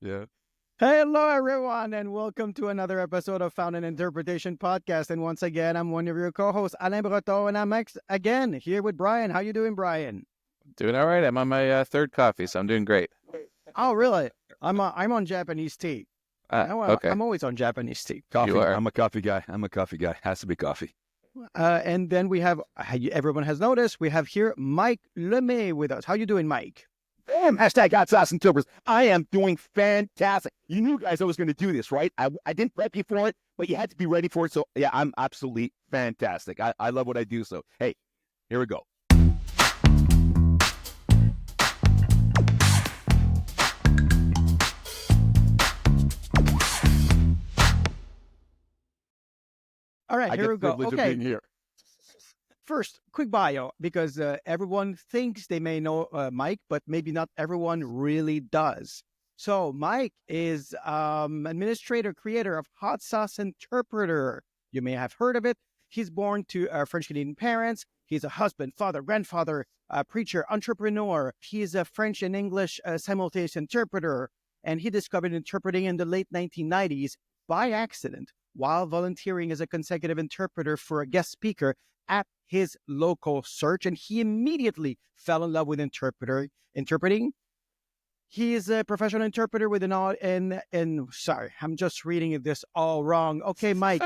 Yeah. Hello, everyone, and welcome to another episode of Found in Interpretation Podcast. And once again, I'm one of your co-hosts, Alain Breton, and I'm again here with Brian. How you doing, Brian? Doing all right. I'm on my third coffee, so I'm doing great. Oh, really? I'm on Japanese tea. Okay. I'm always on Japanese tea. You Coffee. are. I'm a coffee guy. Has to be coffee. And then we have, everyone has noticed, we have here Mike Lemay with us. How you doing, Mike? Bam! Hashtag hot sauce and tubers. I am doing fantastic. You knew guys I was going to do this, right? I didn't prep you for it, but you had to be ready for it. So yeah, I'm absolutely fantastic. I love what I do. So hey, here we go. All right, I here get we the go. privilege of Okay. being here. First, quick bio, because everyone thinks they may know Mike, but maybe not everyone really does. So Mike is administrator, creator of Hot Sauce Interpreter. You may have heard of it. He's born to French-Canadian parents. He's a husband, father, grandfather, preacher, entrepreneur. He's a French and English simultaneous interpreter. And he discovered interpreting in the late 1990s by accident while volunteering as a consecutive interpreter for a guest speaker at his local church, and he immediately fell in love with interpreting. He is a professional interpreter with sorry, I'm just reading this all wrong. Okay, Mike.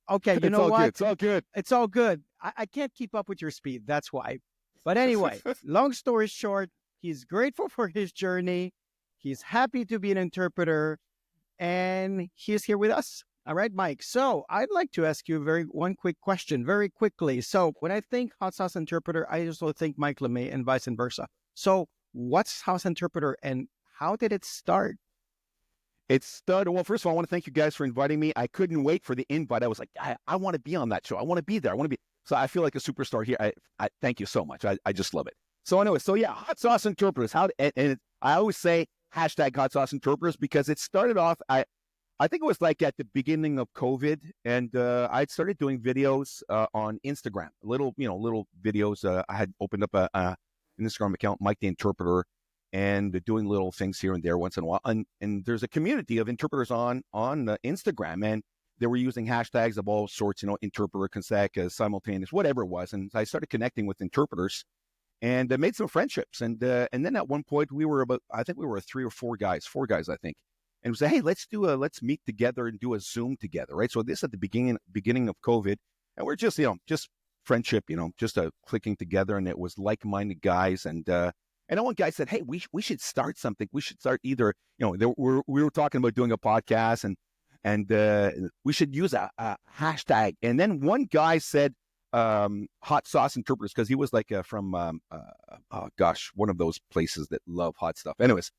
Okay, you know what? It's all good. It's all good. I can't keep up with your speed. That's why. But anyway, long story short, he's grateful for his journey. He's happy to be an interpreter, and he's here with us. All right, Mike. So I'd like to ask you one quick question very quickly. So when I think hot sauce interpreter, I also think Mike Lemay and vice versa. So what's hot sauce interpreter and how did it start? It started. Well, first of all, I want to thank you guys for inviting me. I couldn't wait for the invite. I was like, I want to be on that show. I want to be there. So I feel like a superstar here. I thank you so much. I just love it. So anyway, hot sauce interpreters. I always say hashtag hot sauce interpreters because it started off. I think it was like at the beginning of COVID, and I'd started doing videos on Instagram, little videos. I had opened up an Instagram account, Mike the Interpreter, and doing little things here and there once in a while. And there's a community of interpreters on Instagram, and they were using hashtags of all sorts, interpreter, consecutive, simultaneous, whatever it was. And I started connecting with interpreters, and made some friendships. And then at one point we were three or four guys, I think. And we said, hey, let's meet together and do a Zoom together, right? So this at the beginning of COVID, and we're just friendship, just clicking together, and it was like-minded guys. And one guy said, hey, we should start something. We should start either, we were talking about doing a podcast, and we should use a hashtag. And then one guy said, hot sauce interpreters, because he was like from one of those places that love hot stuff. Anyways.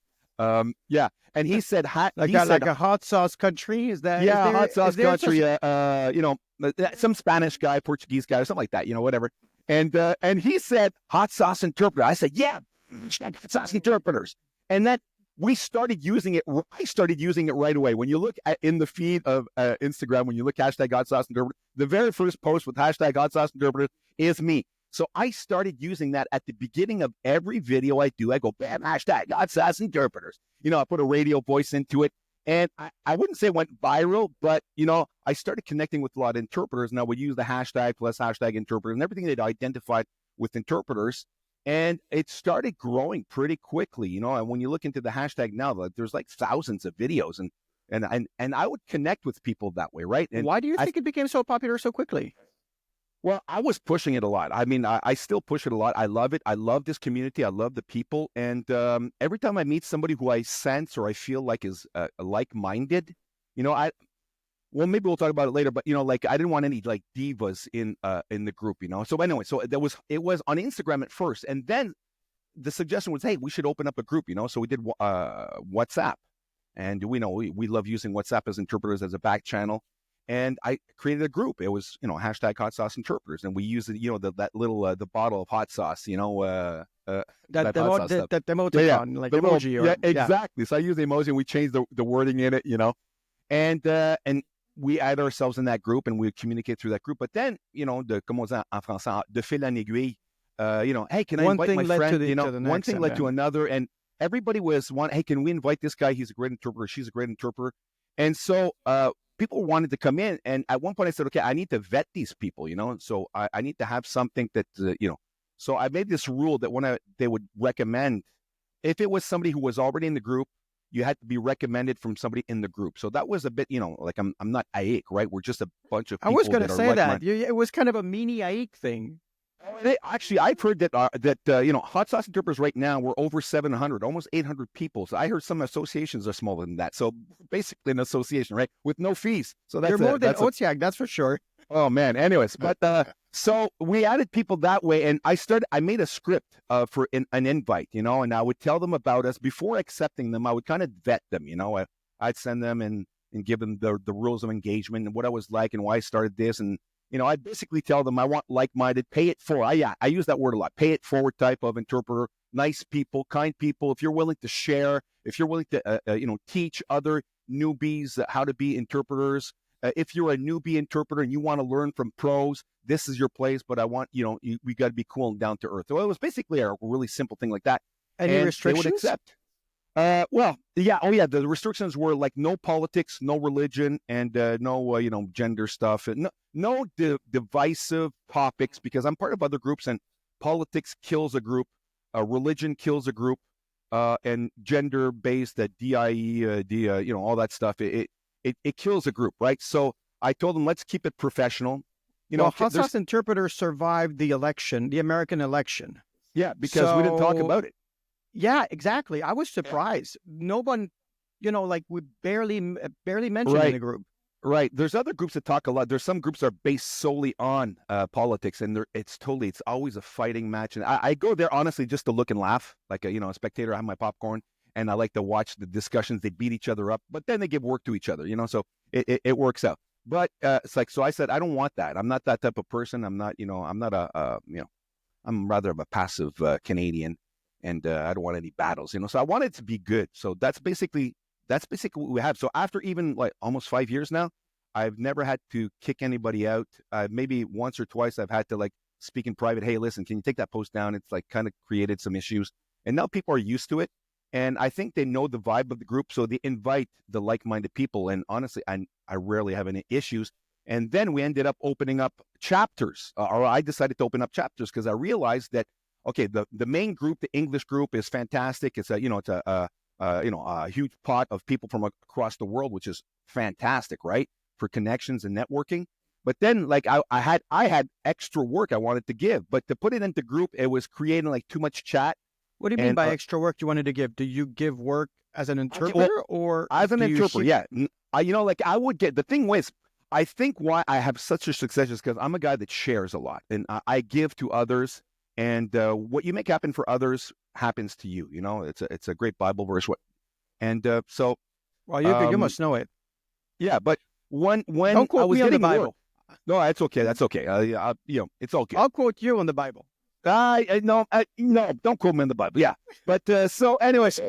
And he said, like a hot sauce country. Is that? Yeah, is there, hot sauce country. Some Spanish guy, Portuguese guy, or something like that. Whatever. And he said hot sauce interpreter. I said, yeah, hot sauce interpreters. And then we started using it. I started using it right away. When you look in the feed of Instagram, when you look hashtag hot sauce interpreter, the very first post with hashtag hot sauce interpreter is me. So I started using that at the beginning of every video I do. I go, bam, hashtag hot sauce interpreters. I put a radio voice into it. And I wouldn't say it went viral, but, I started connecting with a lot of interpreters, and I would use the hashtag plus hashtag interpreter and everything that identified with interpreters. And it started growing pretty quickly, and when you look into the hashtag now, there's like thousands of videos, and I would connect with people that way, right? And why do you think it became so popular so quickly? Well, I was pushing it a lot. I mean, I still push it a lot. I love it. I love this community. I love the people. And every time I meet somebody who I sense or I feel like is like-minded, maybe we'll talk about it later, but, I didn't want any like divas in the group, So anyway, it was on Instagram at first. And then the suggestion was, hey, we should open up a group, So we did WhatsApp. And we love using WhatsApp as interpreters as a back channel. And I created a group. It was, hashtag hot sauce interpreters. And we used, that little, the bottle of hot sauce, that hot sauce stuff. that emoticon, like the emoji. Yeah, exactly. So I used the emoji and we changed the wording in it, and we add ourselves in that group and we communicate through that group. But then, comme on dit en français, de fil en aiguille, hey, can I invite my friend? One thing led to another. everybody was hey, can we invite this guy? He's a great interpreter. She's a great interpreter. And so people wanted to come in. And at one point I said, okay, I need to vet these people, so I need to have something that, so I made this rule that when they would recommend, if it was somebody who was already in the group, you had to be recommended from somebody in the group. So that was a bit, like I'm not AIC, right? We're just a bunch of people. I was going to say that. It was kind of a mini AIC thing. Actually, I've heard that hot sauce interpreters right now we're over 700, almost 800 people. So I heard some associations are smaller than that. So basically an association, right, with no fees. So that's you're more than Otsiak, that's for sure. Oh man. Anyways, but so we added people that way, and I made a script for an invite, and I would tell them about us before accepting them. I would kind of vet them, I'd send them and give them the rules of engagement and what I was like and why I started this, and I basically tell them I want like-minded, pay it forward. I use that word a lot. Pay it forward type of interpreter, nice people, kind people. If you're willing to share, if you're willing to teach other newbies how to be interpreters. If you're a newbie interpreter and you want to learn from pros, this is your place. But I want, we got to be cool and down to earth. So it was basically a really simple thing like that. Any restrictions? They would accept. Well, yeah. Oh, yeah. The restrictions were like no politics, no religion, and no, gender stuff. And no divisive topics, because I'm part of other groups, and politics kills a group, religion kills a group, and gender-based DIE, all that stuff. It kills a group, right? So I told them, let's keep it professional. Hot sauce interpreter survived the election, the American election. Yeah, because we didn't talk about it. Yeah, exactly. I was surprised. No one, we barely mentioned in the group. Right. There's other groups that talk a lot. There's some groups that are based solely on politics, and it's always a fighting match. And I go there honestly just to look and laugh, like a spectator. I have my popcorn, and I like to watch the discussions. They beat each other up, but then they give work to each other, so it works out. But it's like, so I said, I don't want that. I'm not that type of person. I'm not, I'm not I'm rather of a passive Canadian, and I don't want any battles, So I want it to be good. So that's basically what we have. So after even like almost 5 years now, I've never had to kick anybody out. Maybe once or twice I've had to like speak in private. Hey, listen, can you take that post down? It's like kind of created some issues, and now people are used to it. And I think they know the vibe of the group, so they invite the like-minded people. And honestly, I rarely have any issues. And then we ended up opening up chapters, or I decided to open up chapters because I realized that, okay, the main group, the English group, is fantastic. It's a huge pot of people from across the world, which is fantastic, right, for connections and networking. But then, like I had extra work I wanted to give, but to put it into group, it was creating like too much chat. What do you mean by extra work you wanted to give? Do you give work as an interpreter or as an interpreter? Yeah, I would get, the thing was, I think why I have such a success is because I'm a guy that shares a lot, and I give to others, and what you make happen for others happens to you. It's a great Bible verse. So well, you must know it. Yeah, but when don't quote I was me on the getting Bible. Work, no, that's okay. That's okay. It's all good. I'll quote you on the Bible. No, don't quote me in the Bible. Yeah, but so anyways,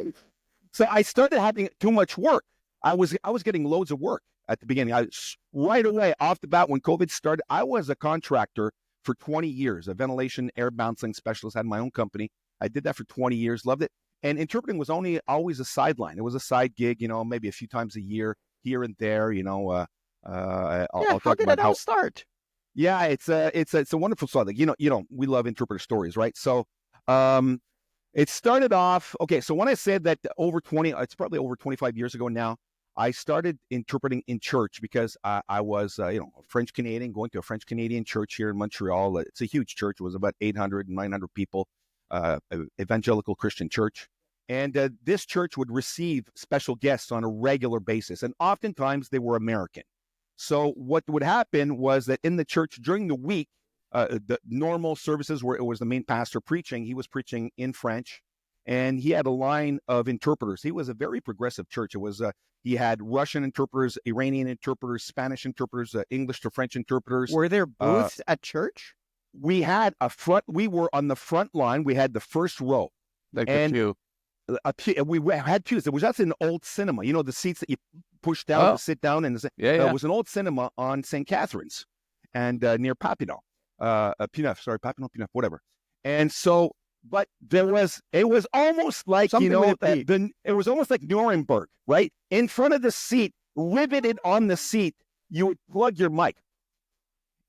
so I started having too much work. I was getting loads of work at the beginning. Right away off the bat when COVID started, I was a contractor for 20 years, a ventilation air bouncing specialist. Had my own company. I did that for 20 years, loved it. And interpreting was always a sideline. It was a side gig, maybe a few times a year, here and there. I'll how did it all start? Yeah, it's a wonderful story. We love interpreter stories, right? So, it started off, okay. So when I said that it's probably over 25 years ago now, I started interpreting in church because I was, French Canadian, going to a French Canadian church here in Montreal. It's a huge church. It was about 800 and 900 people, evangelical Christian church. And this church would receive special guests on a regular basis. And oftentimes they were American. So what would happen was that in the church during the week, the normal services where it was the main pastor preaching, he was preaching in French, and he had a line of interpreters. He was a very progressive church. It was he had Russian interpreters, Iranian interpreters, Spanish interpreters, English to French interpreters. Were there booths at church? We had we were on the front line. We had the first row. Like the pew. We had pews. It was just an old cinema. The seats that you push down to sit down. And it was an old cinema on St. Catharines and near Papineau. Papineau, whatever. And so but it was almost like, Something with a P. it was almost like Nuremberg, right? In front of the seat, riveted on the seat, you would plug your mic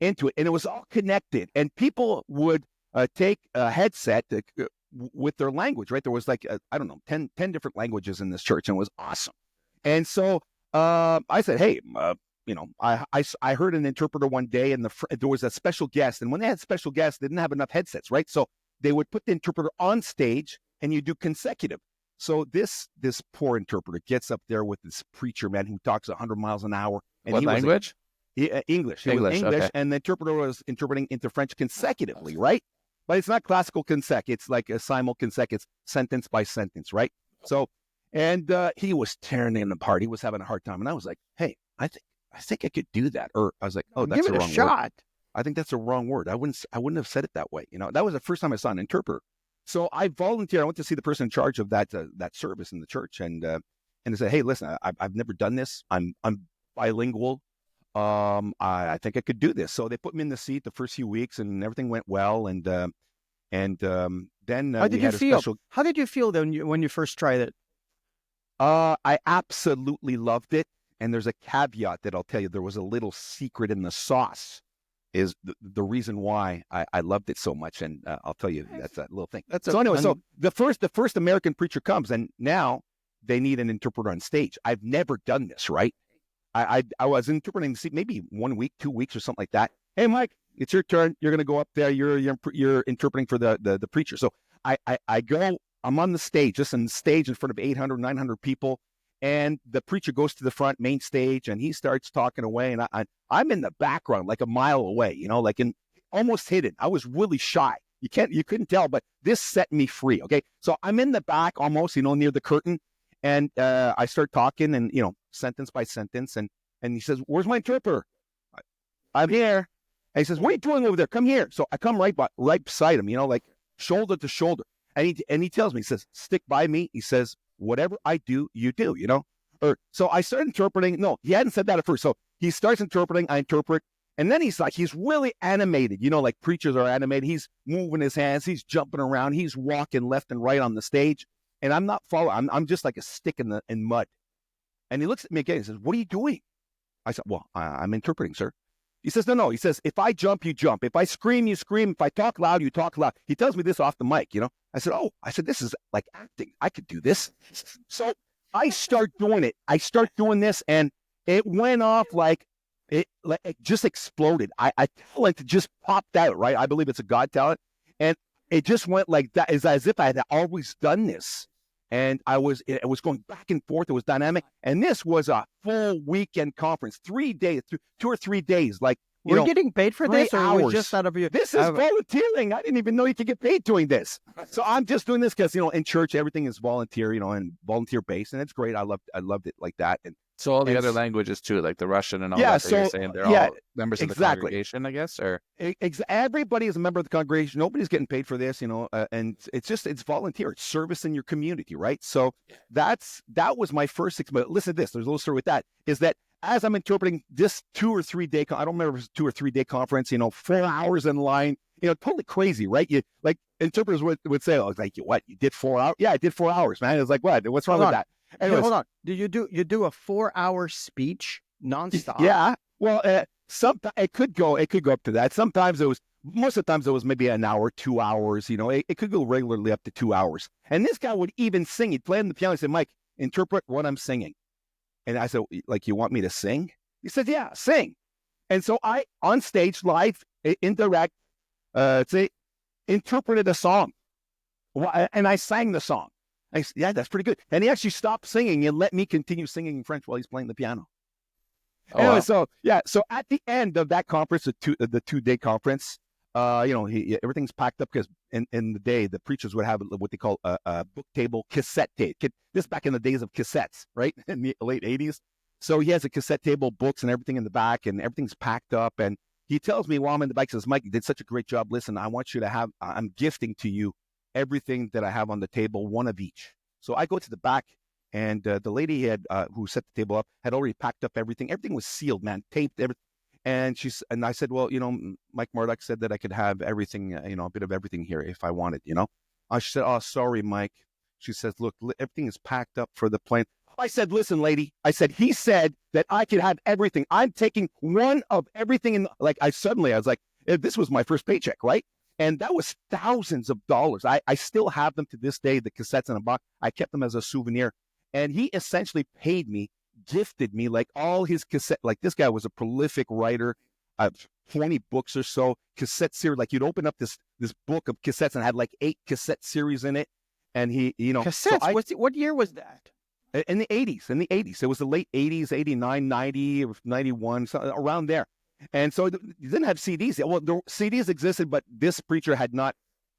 into it, and it was all connected. And people would take a headset with their language, right? There was like, I don't know, 10 different languages in this church, and it was awesome. And so I said, hey, I heard an interpreter one day, and there was a special guest. And when they had special guests, they didn't have enough headsets, right? So they would put the interpreter on stage, and you do consecutive. So this poor interpreter gets up there with this preacher, man, who talks 100 miles an hour. And what language? English. English, okay. And the interpreter was interpreting into French consecutively, right? But it's not classical consecutive. It's like a simul-consecutive, it's sentence by sentence, right? So, and he was tearing it apart. He was having a hard time. And I was like, hey, I think I could do that. Or I was like, oh, that's Give the it wrong a shot. word. I think that's the wrong word. I wouldn't have said it that way. That was the first time I saw an interpreter. So I volunteered. I went to see the person in charge of that service in the church, and I said, hey, listen, I've never done this. I'm bilingual. I think I could do this. So they put me in the seat the first few weeks, and everything went well. And then how did you feel? How did you feel when you first tried it? I absolutely loved it. And there's a caveat that I'll tell you. There was a little secret in the sauce. Is the reason why I loved it so much, and I'll tell you that's that little thing. So anyway, so the first American preacher comes, and now they need an interpreter on stage. I've never done this, right? I was interpreting maybe 1 week, 2 weeks, or something like that. Hey, Mike, it's your turn. You're going to go up there. You're interpreting for the preacher. So I go. I'm on the stage, just on the stage in front of 800, 900 people. And the preacher goes to the front main stage, and he starts talking away. And I'm in the background, like a mile away, like almost hidden. I was really shy. You couldn't tell, but this set me free. Okay. So I'm in the back almost, near the curtain. And I start talking and, sentence by sentence. And he says, where's my interpreter? I'm here. And he says, what are you doing over there? Come here. So I come right beside him, like shoulder to shoulder. And he tells me, he says, stick by me. He says, whatever I do, you do, so I started interpreting. No, he hadn't said that at first. So he starts interpreting, I interpret. And then he's really animated, like preachers are animated. He's moving his hands. He's jumping around. He's walking left and right on the stage. And I'm not following. I'm just like a stick in mud. And he looks at me again. He says, what are you doing? I said, well, I'm interpreting, sir. He says, no. He says, if I jump, you jump. If I scream, you scream. If I talk loud, you talk loud. He tells me this off the mic, I said, this is like acting. I could do this. So I start doing it. I start doing this, and it went off like it just exploded. I talent just popped out, right? I believe it's a God talent. And it just went like that. It's as if I had always done this. And it was going back and forth. It was dynamic. And this was a full weekend conference, 3 days, 2 or 3 days. Like, were you getting paid for this, or hours. was just out of your? This is volunteering. I didn't even know you could get paid doing this. So I'm just doing this because in church everything is volunteer, and volunteer based, and it's great. I loved it like that. And so all the other languages too, like the Russian and all that you're saying, they're all members of the congregation, I guess, or everybody is a member of the congregation. Nobody's getting paid for this, and it's volunteer. It's service in your community, right? So that was my first 6 months. Listen to this. There's a little story with that. Is that as I'm interpreting this 2 or 3 day, I don't remember if it was 2 or 3 day conference, 4 hours in line, totally crazy, right? You like interpreters would say, oh, like, what, you did 4 hours? Yeah, I did 4 hours, man. It's like, what? What's wrong with that? Anyways, hold on. Do you do a 4-hour speech nonstop? Yeah. Well, sometimes it could go up to that. Most of the times it was maybe an hour, 2 hours. It could go regularly up to 2 hours. And this guy would even sing. He'd play on the piano. He said, Mike, interpret what I'm singing. And I said, like, you want me to sing? He said, yeah, sing. And so I, on stage, live, indirect, interpreted a song. And I sang the song. I said, yeah, that's pretty good. And he actually stopped singing and let me continue singing in French while he's playing the piano. Oh, anyway, wow. So at the end of that conference, the 2 day conference, everything's packed up because in the day, the preachers would have what they call a book table, cassette tape. This back in the days of cassettes, right? In the late 80s. So he has a cassette table, books and everything in the back, and everything's packed up. And he tells me while I'm in the back, says, Mike, you did such a great job. Listen, I want you to have, I'm gifting to you everything that I have on the table, one of each. So I go to the back, and the lady who set the table up had already packed up everything. Everything was sealed, man, taped, everything. And I said, well, Mike Murdoch said that I could have everything, a bit of everything here if I wanted, She said, "Oh, sorry, Mike." She says, "Look, everything is packed up for the plane." I said, "Listen, lady," I said, "he said that I could have everything. I'm taking one of everything." And like, I was like, this was my first paycheck, right? And that was thousands of dollars. I still have them to this day, the cassettes in a box. I kept them as a souvenir. And he essentially paid me, gifted me like all his cassette. Like, this guy was a prolific writer, 20 books or so, cassette series. Like, you'd open up this book of cassettes and had like 8 cassette series in it. And he, cassettes. So what year was that? In the 80s. It was the late 80s, 89, 90, 91, around there. And so you didn't have CDs yet. Well, the CDs existed, but this preacher had not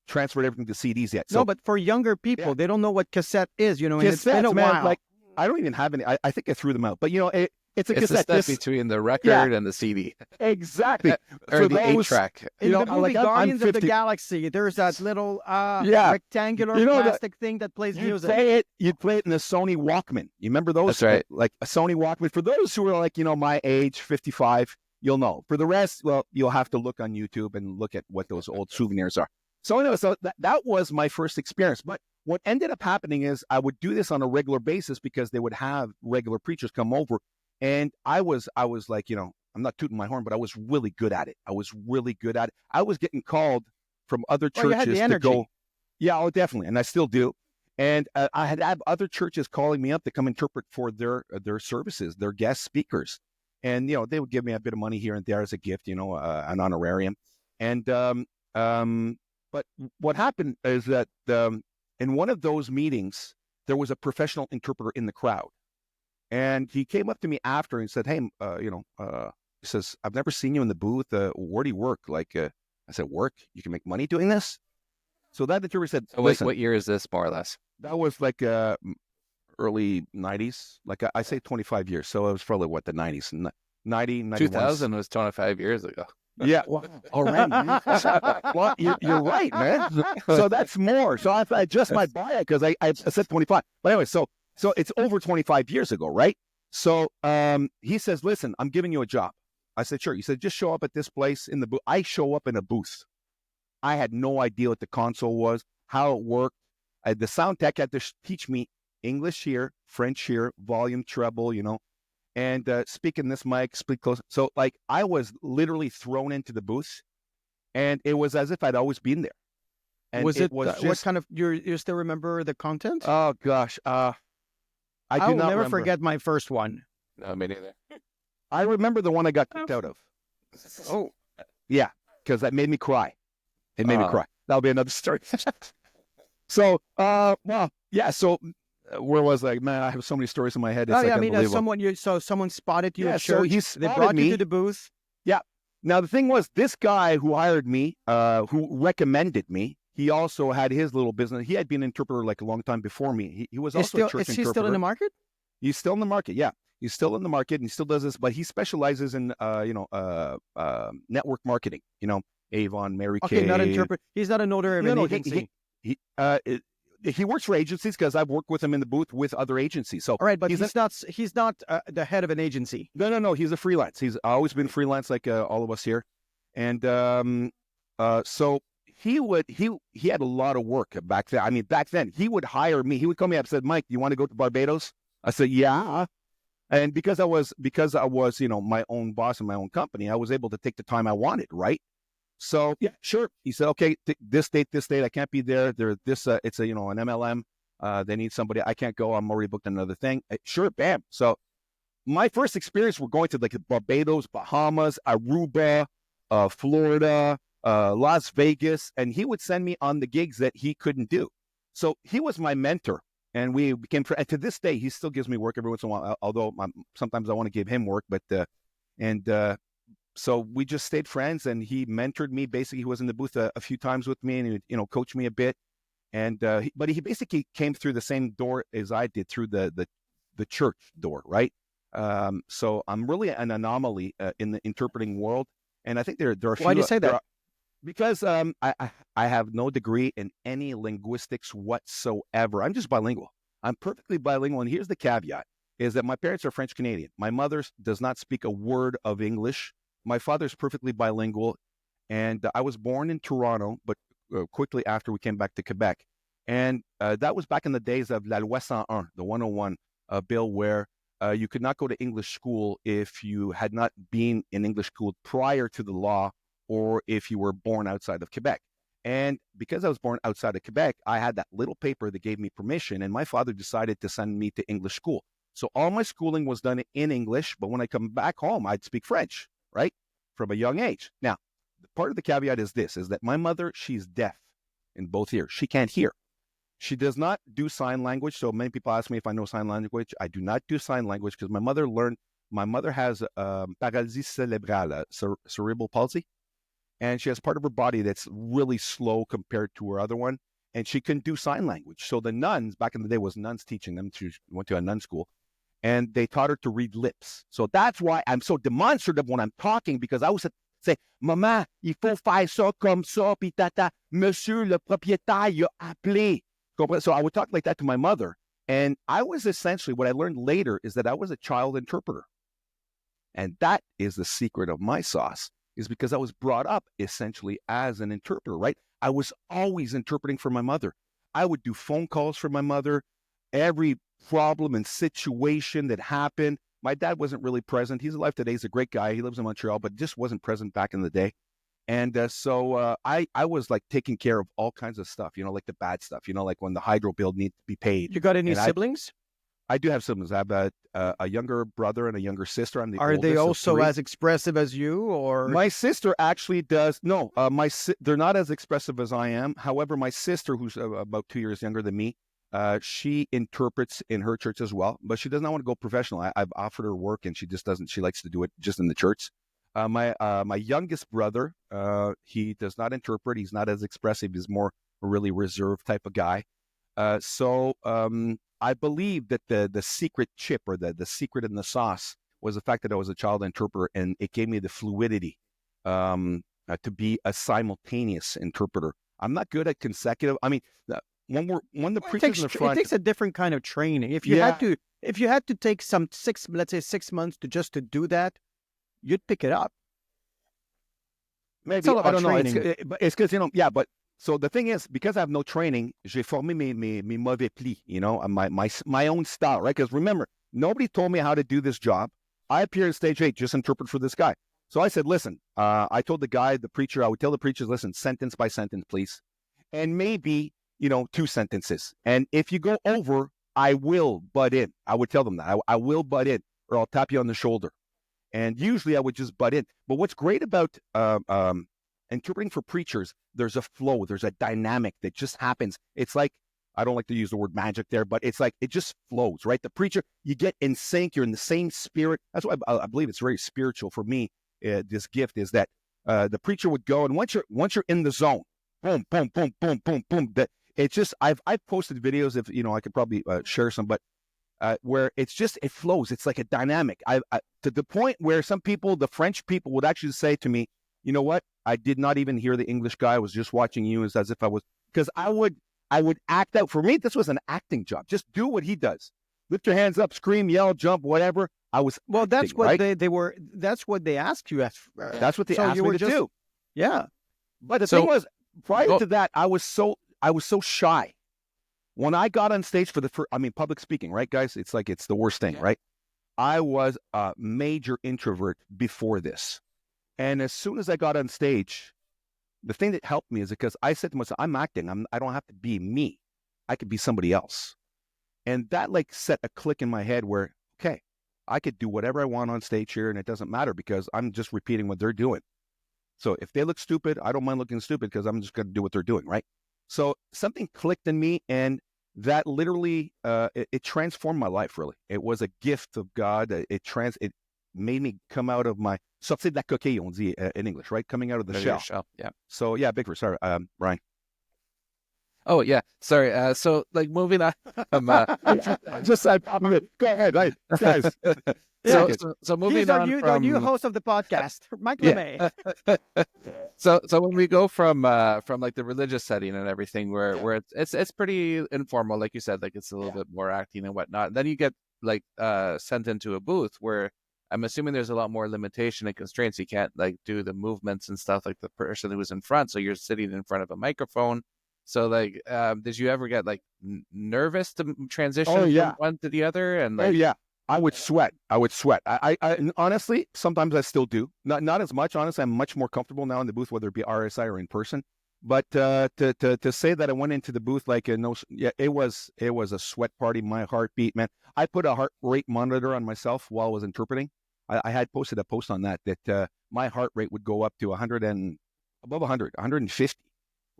transferred everything to CDs yet. So, no, but for younger people, they don't know what cassette is, and it's been a while. Like, I don't even have any. I think I threw them out. But, it's a cassette. The step between the record and the CD. Exactly. Or the 8-track. In the movie Guardians of the Galaxy, there's that little rectangular plastic thing that plays music. You'd play it in the Sony Walkman. You remember those? That's right. Like a Sony Walkman. For those who are like, my age, 55, you'll know. For the rest, well, you'll have to look on YouTube and look at what those old souvenirs are. So anyway, that was my first experience. But what ended up happening is I would do this on a regular basis because they would have regular preachers come over. And I was like, I'm not tooting my horn, but I was really good at it. I was getting called from other churches to go. Yeah, oh, definitely. And I still do. And I had other churches calling me up to come interpret for their services, their guest speakers. And, they would give me a bit of money here and there as a gift, an honorarium. And, but what happened is that in one of those meetings, there was a professional interpreter in the crowd. And he came up to me after and said, "Hey, he says, I've never seen you in the booth. Where do you work?" Like, I said, "Work? You can make money doing this?" So that interpreter said, "Listen." What year is this, more or less? That was like early 90s. Like, I say 25 years. So it was probably the 90s. 90, 91. 2000 was 25 years ago. Yeah, well, already. Well, you're right, man. So that's more. So I adjust my buy because I said 25. But anyway, so it's over 25 years ago, right? So he says, "Listen, I'm giving you a job." I said, "Sure." He said, "Just show up at this place in the booth." I show up in a booth. I had no idea what the console was, how it worked. The sound tech had to teach me English here, French here, volume, treble, and speak in this mic, speak close. So, like, I was literally thrown into the booth, and it was as if I'd always been there. And was it just, what kind of, you still remember the content? Oh, gosh. I'll never forget my first one. No, me neither. I remember the one I got kicked out of. Oh. Yeah, because that made me cry. It made me cry. That'll be another story. So, well, yeah, so where was I? Man, I have so many stories in my head. It's someone spotted you at church. So they brought you to the booth. Yeah. Now, the thing was, this guy who hired me, who recommended me, he also had his little business. He had been an interpreter like a long time before me. He was also a church interpreter. Is he still in the market? He's still in the market, yeah. He's still in the market, and he still does this, but he specializes in, network marketing, Avon, Mary Kay. Okay, not interpret. He's not an owner of an agency. He works for agencies because I've worked with him in the booth with other agencies. So, all right, but he's not the head of an agency. No. He's a freelance. He's always been freelance, like all of us here, and so he had a lot of work back then. I mean, back then he would hire me. He would call me up and said, "Mike, you want to go to Barbados?" I said, "Yeah." And because I was my own boss in my own company, I was able to take the time I wanted, right? So yeah, sure. He said, "Okay, this date, I can't be there. It's an MLM. They need somebody. I can't go. I'm already booked on another thing." Sure, bam. So my first experience were going to like Barbados, Bahamas, Aruba, Florida, Las Vegas, and he would send me on the gigs that he couldn't do. So he was my mentor, and we became friends. And to this day, he still gives me work every once in a while, although sometimes I want to give him work. But so we just stayed friends, and he mentored me. Basically, he was in the booth a few times with me, and he coached me a bit. And but he basically came through the same door as I did, through the church door, right? So I'm really an anomaly in the interpreting world, and I think there are a few. Why do you say that? Because I have no degree in any linguistics whatsoever. I'm just bilingual. I'm perfectly bilingual, and here's the caveat: is that my parents are French Canadian. My mother does not speak a word of English. My father's perfectly bilingual, and I was born in Toronto, but quickly after we came back to Quebec. And that was back in the days of La Loi 101, the 101 bill, where you could not go to English school if you had not been in English school prior to the law, or if you were born outside of Quebec. And because I was born outside of Quebec, I had that little paper that gave me permission, and my father decided to send me to English school. So all my schooling was done in English, but when I come back home, I'd speak French, right? From a young age. Now, part of the caveat is this, is that my mother, she's deaf in both ears. She can't hear. She does not do sign language. So many people ask me if I know sign language. I do not do sign language because my mother has paralysie cerebrale, cerebral palsy. And she has part of her body that's really slow compared to her other one. And she couldn't do sign language. So the nuns, back in the day, was nuns teaching them. She went to a nun school. And they taught her to read lips. So that's why I'm so demonstrative when I'm talking, because I was say, Maman, il faut faire ça comme ça, puis tata, Monsieur le propriétaire, il a appelé. So I would talk like that to my mother. And I was essentially, what I learned later is that I was a child interpreter. And that is the secret of my sauce, is because I was brought up essentially as an interpreter, right? I was always interpreting for my mother. I would do phone calls for my mother. Every problem and situation that happened, my dad wasn't really present. He's alive today. He's a great guy. He lives in Montreal, but just wasn't present back in the day. And so I was like taking care of all kinds of stuff, like the bad stuff, like when the hydro bill needs to be paid. You got any siblings? I do have siblings. I have a younger brother and a younger sister. I'm the oldest. Are they also as expressive as you, or? My sister actually does. No, they're not as expressive as I am. However, my sister, who's about 2 years younger than me, she interprets in her church as well, but she does not want to go professional. I've offered her work, and she just doesn't. She likes to do it just in the church. My youngest brother, he does not interpret. He's not as expressive. He's more a really reserved type of guy. So I believe that the secret chip, or the secret in the sauce, was the fact that I was a child interpreter, and it gave me the fluidity to be a simultaneous interpreter. I'm not good at consecutive. I mean, when the preacher's in the front, it takes a different kind of training. If you had to take some 6 months to do that, you'd pick it up. Maybe, I don't know. It's because, but so the thing is, because I have no training, j'ai formé mes mauvais plis, my own style, right? Because remember, nobody told me how to do this job. I appeared at stage 8, just interpret for this guy. So I said, listen, I told the preacher, I would tell the preachers, listen, sentence by sentence, please. And maybe, 2 sentences. And if you go over, I will butt in. I would tell them that. I will butt in, or I'll tap you on the shoulder. And usually I would just butt in. But what's great about interpreting for preachers, there's a flow, there's a dynamic that just happens. It's like, I don't like to use the word magic there, but it's like, it just flows, right? The preacher, you get in sync, you're in the same spirit. That's why I believe it's very spiritual for me. This gift is that the preacher would go, and once you're in the zone, boom, boom, boom, boom, boom, boom. That it's just, I've posted videos, if I could probably share some, but where it flows. It's like a dynamic. I to the point where some people, the French people, would actually say to me, you know what? I did not even hear the English guy. I was just watching you as if I was, because I would act out. For me, this was an acting job. Just do what he does. Lift your hands up, scream, yell, jump, whatever. I was acting, that's what right? that's what they asked you. That's what they asked me to do. Yeah. But the thing was, prior to that, I was so shy. When I got on stage for the first, public speaking, right, guys? It's like, it's the worst thing, right? I was a major introvert before this. And as soon as I got on stage, the thing that helped me is because I said to myself, I'm acting. I don't have to be me. I could be somebody else. And that set a click in my head where, okay, I could do whatever I want on stage here, and it doesn't matter because I'm just repeating what they're doing. So if they look stupid, I don't mind looking stupid because I'm just going to do what they're doing, right? So something clicked in me, and that literally, it transformed my life, really. It was a gift of God. It made me come out of my, sortir de la coquille, on dit in English, right? Coming out of the shell. Yeah. So yeah, big for, sorry, Brian. Oh yeah, sorry. So moving on. Just said, go ahead, right, guys. So moving He's on the new host of the podcast, Mike Lemay. So when we go from the religious setting and everything, where it's pretty informal, like you said, it's a little bit more acting and whatnot. Then you get sent into a booth where I'm assuming there's a lot more limitation and constraints. You can't do the movements and stuff like the person who was in front. So you're sitting in front of a microphone. So like, did you ever get like nervous to transition Oh yeah. from one to the other? And Oh like, yeah, I would sweat. I would sweat. And honestly, sometimes I still do. Not as much. Honestly, I'm much more comfortable now in the booth, whether it be RSI or in person. But to say that I went into the booth like yeah, it was a sweat party. My heartbeat, man. I put a heart rate monitor on myself while I was interpreting. I had posted a post on that my heart rate would go up to 100 and above 100, 150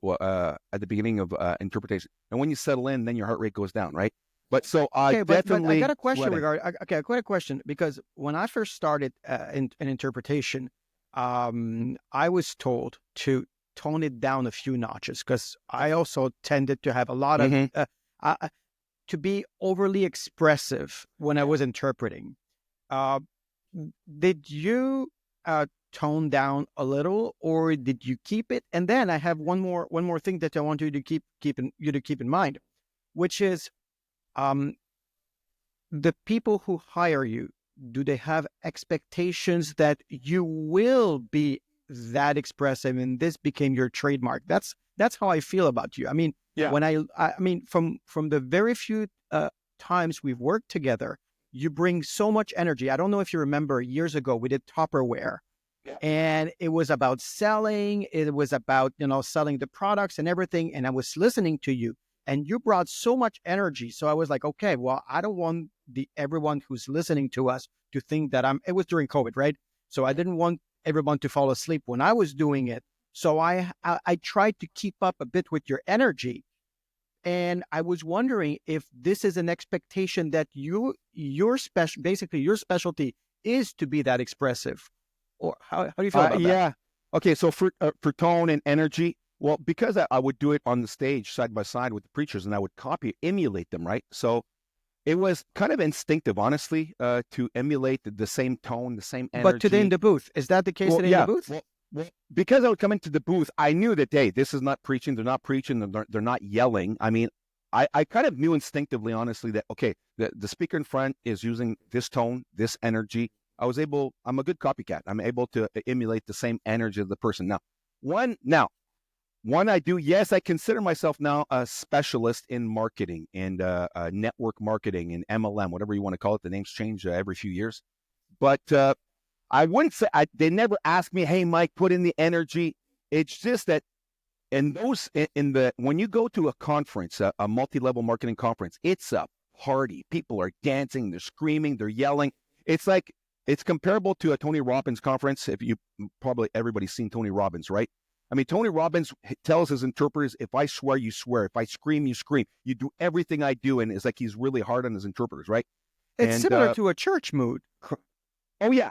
at the beginning of interpretation. And when you settle in, then your heart rate goes down, right? But so I but I definitely got a question sweating. regarding. Okay, I got a question because when I first started in interpretation, I was told to tone it down a few notches because I also tended to have a lot of to be overly expressive when I was interpreting. Uh, did you tone down a little, or did you keep it? And then I have one more thing that I want you to keep in mind, which is the people who hire you. Do they have expectations that you will be that expressive and this became your trademark? That's how I feel about you. I mean, Yeah. when I mean, from the very few times we've worked together, you bring so much energy. I don't know if you remember years ago, we did Tupperware. Yeah. And it was about selling. It was about, selling the products and everything. And I was listening to you and you brought so much energy. So I was like, okay, well, I don't want everyone who's listening to us to think that it was during COVID, right? So I didn't want everyone to fall asleep when I was doing it. So I tried to keep up a bit with your energy. And I was wondering if this is an expectation that your specialty is to be that expressive, or how do you feel about that? Yeah. Okay. So for tone and energy, well, because I would do it on the stage side by side with the preachers, and I would emulate them, right? So it was kind of instinctive, honestly, to emulate the same tone, the same energy. But today in the booth, is that the case today in the booth? Well, because I would come into the booth, I knew that, hey, this is not preaching. They're not preaching. They're not yelling. I mean, I kind of knew instinctively, honestly, that, okay, the speaker in front is using this tone, this energy. I'm a good copycat. I'm able to emulate the same energy of the person. Now, one I do, yes, I consider myself now a specialist in marketing and network marketing and MLM, whatever you want to call it. The names change every few years. But I wouldn't say, they never ask me, hey, Mike, put in the energy. It's just that when you go to a conference, a multi-level marketing conference, it's a party. People are dancing, they're screaming, they're yelling. It's comparable to a Tony Robbins conference. Probably everybody's seen Tony Robbins, right? I mean, Tony Robbins tells his interpreters, if I swear, you swear. If I scream, you scream. You do everything I do. And it's like he's really hard on his interpreters, right? It's similar to a church mood. Oh, yeah,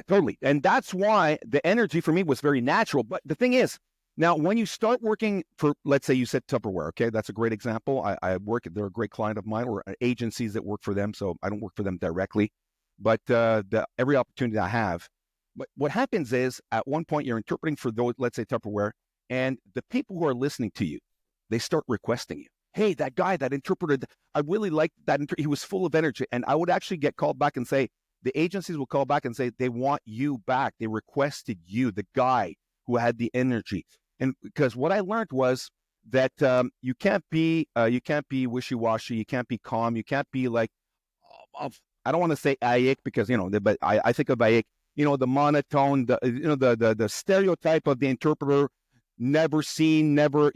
totally. And that's why the energy for me was very natural. But the thing is, now when you start working for, let's say you said Tupperware, okay? That's a great example. They're a great client of mine, or agencies that work for them. So I don't work for them directly. But every opportunity I have. But what happens is, at one point, you're interpreting for those, let's say Tupperware, and the people who are listening to you, they start requesting you. Hey, that guy that interpreted, I really liked that. He was full of energy. And I would actually get called back and say, the agencies will call back and say, they want you back. They requested you, the guy who had the energy. And because what I learned was that you can't be wishy-washy. You can't be calm. You can't be like, I don't want to say Ayik because, but I think of Ayik, the monotone, the stereotype of the interpreter, never seen, never,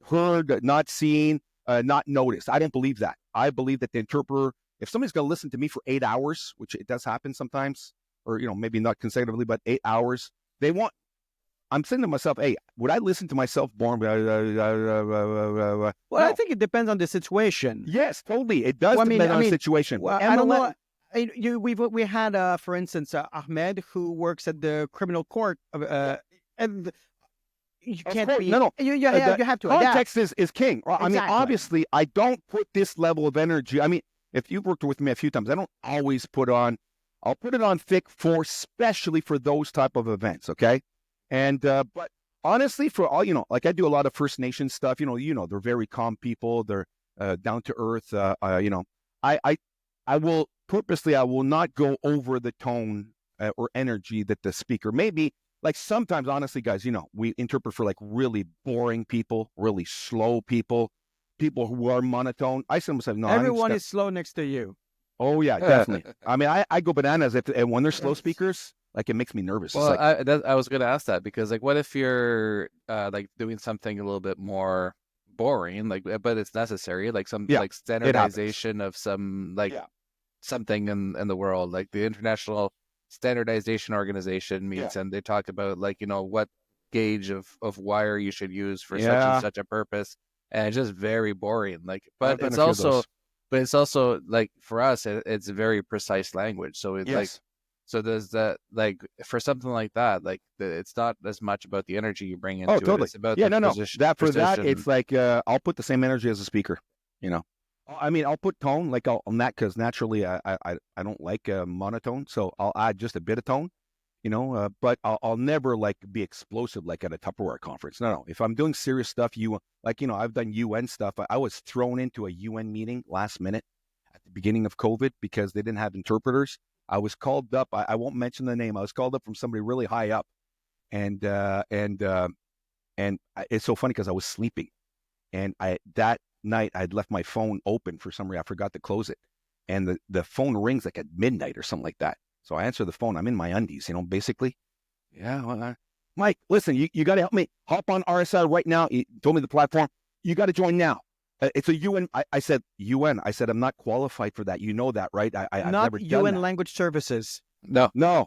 heard, not seen, not noticed. I don't believe that. I believe that the interpreter, if somebody's going to listen to me for 8 hours, which it does happen sometimes, or, maybe not consecutively, but 8 hours, I'm saying to myself, hey, would I listen to myself born? Well, no. I think it depends on the situation. Yes, totally. It does depend on the situation. Well, I don't know. We had, for instance, Ahmed, who works at the criminal court, and you can't be. No. You have to adapt. Context is king. Exactly. I mean, obviously, I don't put this level of energy. I mean, if you've worked with me a few times, I don't always I'll put it on thick especially for those type of events, okay? And, but honestly, for all, like I do a lot of First Nation stuff, they're very calm people. They're down to earth. I will purposely, I will not go over the tone or energy that the speaker, maybe like sometimes, honestly, guys, we interpret for like really boring people, really slow people, people who are monotone. I sometimes say, no, Everyone is slow next to you. oh yeah, definitely. I mean, I go bananas and when they're slow speakers, like it makes me nervous. It's Well, like, I was going to ask that because like, what if you're like doing something a little bit more boring, like, but it's necessary, like some yeah, like it happens. standardization of some like Yeah, something in the world, like the International Standardization Organization yeah, meets, and they talk about like what gauge of wire you should use for such and yeah. such a purpose, and it's just very boring. Like, I've but done a few of those. it's also like for us, it's a very precise language. So it like Yes. so does that like for something like that, like it's not as much about the energy you bring Oh, into it; totally. it's about Yeah, the no. That for that, precision. it's like I'll put the same energy as a speaker. You know, I mean, I'll put tone like on that because naturally I don't like monotone, so I'll add just a bit of tone. But I'll never like be explosive like at a Tupperware conference. No. If I'm doing serious stuff, I've done UN stuff. I was thrown into a UN meeting last minute at the beginning of COVID because they didn't have interpreters. I was called up. I won't mention the name. I was called up from somebody really high up, and it's so funny because I was sleeping, and that night I'd left my phone open for some reason. I forgot to close it, and the phone rings like at midnight or something like that. So I answer the phone. I'm in my undies, basically. Yeah, well, Mike, listen, you got to help me. Hop on RSI right now. He told me the platform. You got to join now. It's a UN. I said UN. I said I'm not qualified for that. You know that, right? I've Not never done UN that. language services. No, No,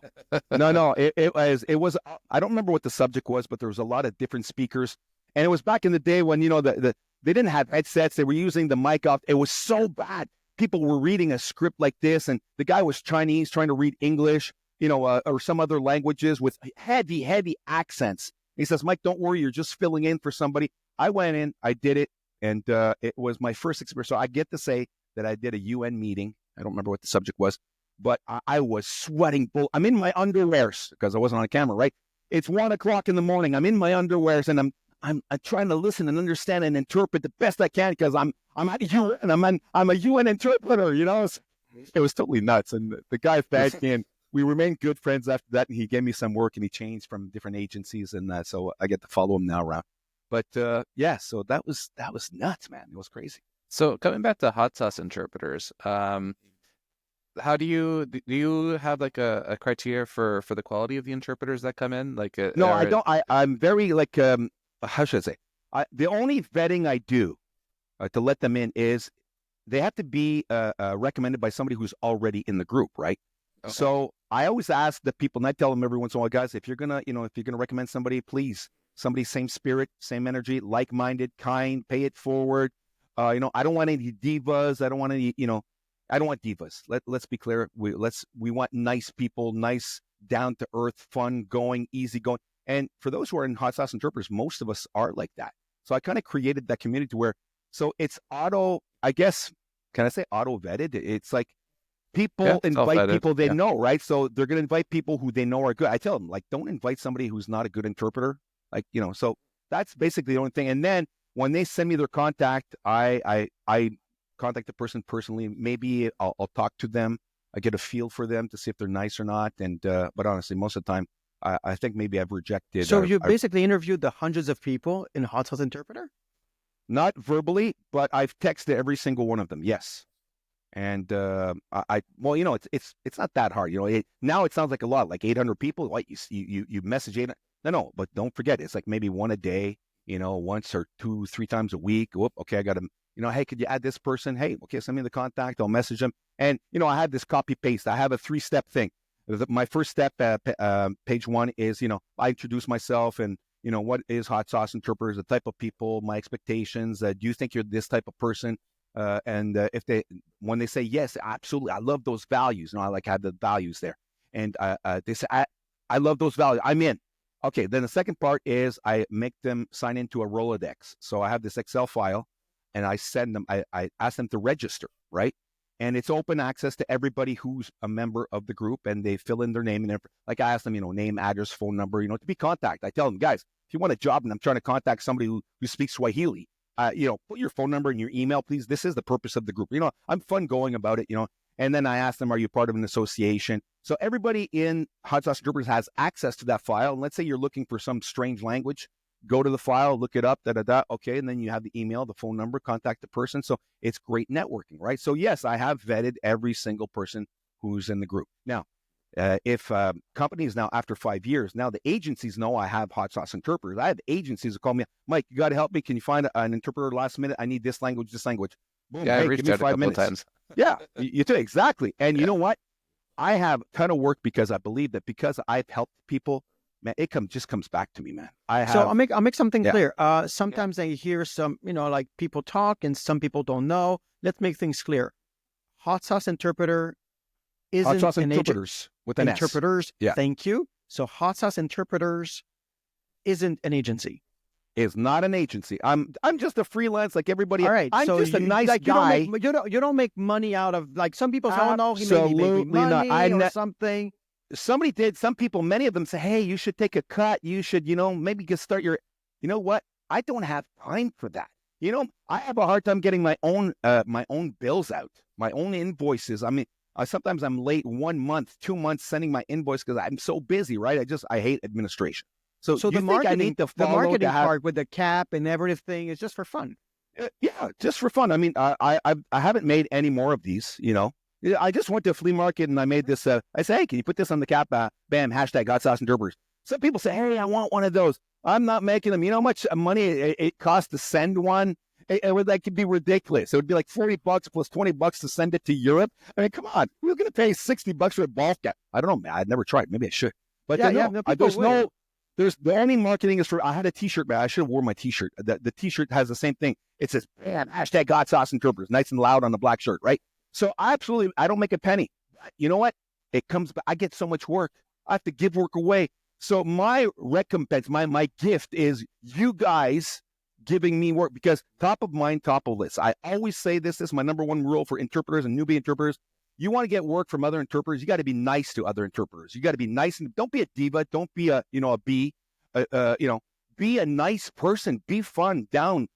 no. It was. I don't remember what the subject was, but there was a lot of different speakers, and it was back in the day when they didn't have headsets. They were using the mic off. It was so bad. People were reading a script like this, and the guy was Chinese trying to read English, or some other languages with heavy, heavy accents. He says, Mike, don't worry, you're just filling in for somebody. I went in, I did it, and it was my first experience. So I get to say that I did a UN meeting. I don't remember what the subject was, but I was sweating. I'm in my underwears because I wasn't on camera, right? It's 1:00 in the morning. I'm in my underwears, and I'm trying to listen and understand and interpret the best I can because I'm at UN and I'm a UN interpreter. It was totally nuts. And the guy thanked me, and we remained good friends after that. And he gave me some work, and he changed from different agencies, and so I get to follow him now around. But yeah, so that was nuts, man. It was crazy. so coming back to hot sauce interpreters, how do you have like a criteria for the quality of the interpreters that come in? Like, No, I don't. I'm very like how should I say? The only vetting I do to let them in is they have to be recommended by somebody who's already in the group, right? Okay. So I always ask the people, and I tell them every once in a while, guys, if you're gonna recommend somebody, please, somebody same spirit, same energy, like-minded, kind, pay it forward. I don't want any divas. I don't want any, I don't want divas. Let's be clear. We want nice people, nice, down to earth, fun going, easy going. And for those who are in hot sauce interpreters, most of us are like that. So I kind of created that community where, so it's I guess, can I say auto vetted? It's like people invite people they know, right? So they're going to invite people who they know are good. I tell them, like, don't invite somebody who's not a good interpreter. Like, so that's basically the only thing. And then when they send me their contact, I contact the person personally. Maybe I'll talk to them. I get a feel for them to see if they're nice or not. And but honestly, most of the time, I think maybe I've rejected. So you basically interviewed the hundreds of people in hot sauce interpreter? Not verbally, but I've texted every single one of them. Yes. And well, it's not that hard. Now it sounds like a lot, like 800 people. What you message 800? No, but don't forget, it's like maybe one a day. Once or 2-3 times a week. Whoop, okay, I got to. Hey, could you add this person? Hey, okay, send me the contact. I'll message them. And I have this copy paste. I have a 3-step thing. My first step, page 1 is I introduce myself and what is hot sauce interpreters, the type of people, my expectations. Do you think you're this type of person? And when they say yes, absolutely, I love those values. I like have the values there, and they say I love those values. I'm in. Okay, then the second part is I make them sign into a Rolodex. So I have this Excel file, and I send them. I ask them to register, right? And it's open access to everybody who's a member of the group, and they fill in their name and like I ask them, name, address, phone number, to be contacted. I tell them, guys, if you want a job and I'm trying to contact somebody who speaks Swahili. Put your phone number and your email, please. This is the purpose of the group. I'm fun going about it, And then I ask them, are you part of an association? So everybody in Hot Sauce Interpreters has access to that file. And let's say you're looking for some strange language, go to the file, look it up, okay. And then you have the email, the phone number, contact the person. So it's great networking, right? So yes, I have vetted every single person who's in the group. Now, if companies now, after 5 years, now the agencies know I have Hot Sauce Interpreters. I have agencies that call me, Mike, you got to help me. Can you find an interpreter last minute? I need this language, this language. Boom, Yeah, I hey, reached give me out a 5 couple minutes. of times. Yeah, you do, exactly. And you know what? I have a ton of work because I believe that because I've helped people, man, it just comes back to me, man. So I'll make something Yeah. clear. Sometimes I hear some, like people talk and some people don't know. Let's make things clear. Hot Sauce Interpreter isn't Hot Sauce an Interpreters with an S. Interpreters. Yeah. Thank you. So Hot Sauce Interpreters isn't an agency. Is not an agency. I'm just a freelance like everybody. All right. I'm so just a nice guy. You don't make money out of, like, some people say, oh no, he made me money or something. Somebody did. Some people, many of them say, hey, you should take a cut. You should, maybe just start your, you know what? I don't have time for that. I have a hard time getting my own bills out, my own invoices. I mean, sometimes I'm late 1 month, 2 months sending my invoice because I'm so busy, right? I hate administration. So the marketing, part with the cap and everything is just for fun. Yeah, just for fun. I mean, I haven't made any more of these, I just went to a flea market and I made this. I say, hey, can you put this on the cap? Bam, hashtag Hot Sauce Interpreters. Some people say, hey, I want one of those. I'm not making them. You know how much money it costs to send one? That could be ridiculous. It would be like $40 plus $20 to send it to Europe. I mean, come on. We're going to pay $60 for a ball cap. I don't know, man. I'd never tried. Maybe I should. But there's the only marketing is for, I had a t-shirt, man. I should have worn my t-shirt. The t-shirt has the same thing. It says, man, hashtag Hot Sauce Interpreters, nice and loud on the black shirt, right? So I don't make a penny. You know what? It comes back. I get so much work. I have to give work away. So my recompense, my gift is you guys giving me work, because top of mind, top of list. I always say this is my number one rule for interpreters and newbie interpreters. You want to get work from other interpreters, you got to be nice to other interpreters. You got to be nice, and don't be a diva. Don't be a B. Be a nice person. Be fun, down,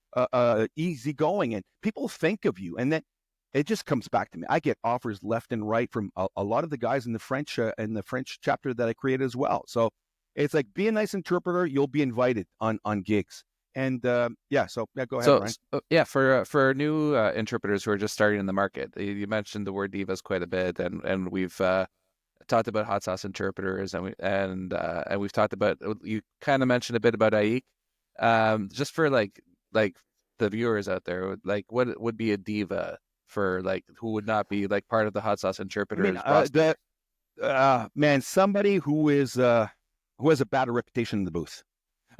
easygoing, and people think of you. And then it just comes back to me. I get offers left and right from a lot of the guys in the French chapter that I created as well. So it's like, be a nice interpreter. You'll be invited on gigs. And go ahead, Ryan. For new interpreters who are just starting in the market, you mentioned the word divas quite a bit, and we've talked about Hot Sauce Interpreters, and we've talked about, you kind of mentioned a bit about AIC. Just for like the viewers out there, like, what would be a diva for, like, who would not be like part of the Hot Sauce Interpreters? Somebody who has a bad reputation in the booth.